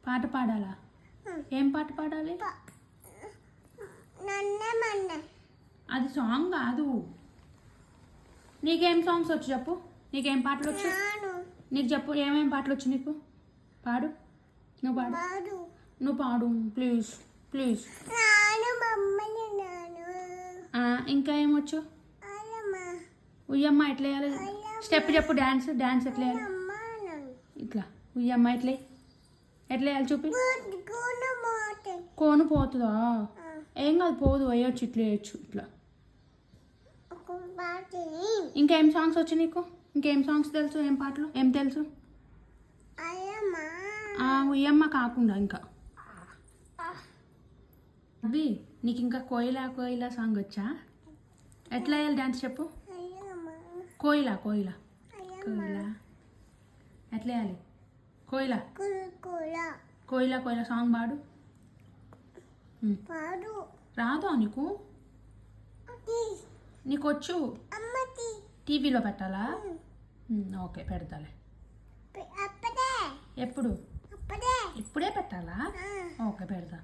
పాట పాడాలా? ఏం పాట పాడాలి? అది సాంగ్ కాదు. నీకేం సాంగ్స్ వచ్చు చెప్పు. నీకేం పాటలు వచ్చు? నీకు చెప్పు, ఏమేం పాటలు వచ్చు నీకు? పాడు. నువ్వు పాడు. నువ్వు పాడు ప్లీజ్ ప్లీజ్. ఇంకా ఏమొచ్చు? ఉయ్యమ్మ ఎట్లా వేయాలి? స్టెప్ చెప్పు. డ్యాన్స్ ఎట్లా వేయాలి? ఇట్లా ఉయ్యమ్మ ఎట్లా వేయాలి చూపి. కోను పోతుందా? ఏం కాదు, పోదు. వేయచ్చు, ఇట్లా వేయచ్చు ఇట్లా. ఇంకేం సాంగ్స్ వచ్చు నీకు? ఇంకేం సాంగ్స్ తెలుసు? ఏం పాటలు ఏం తెలుసు? ఉయ్యమ్మ కాకుండా ఇంకా అవి నీకు ఇంకా కోయిలా కోయిలా సాంగ్ వచ్చా? ఎట్లా వేయాలి డ్యాన్స్ చెప్పు. కోయిలా కోయిలా కోయిలా ఎట్లా వేయాలి? కోయిలా కోయిలా కోయిలా సాంగ్ పాడు. రాదా నీకు? నీకు వచ్చు? టీవీలో పెట్టాలా? ఓకే, పెడతాలే. ఎప్పుడు? ఇప్పుడే పెట్టాలా? ఓకే, పెడతా.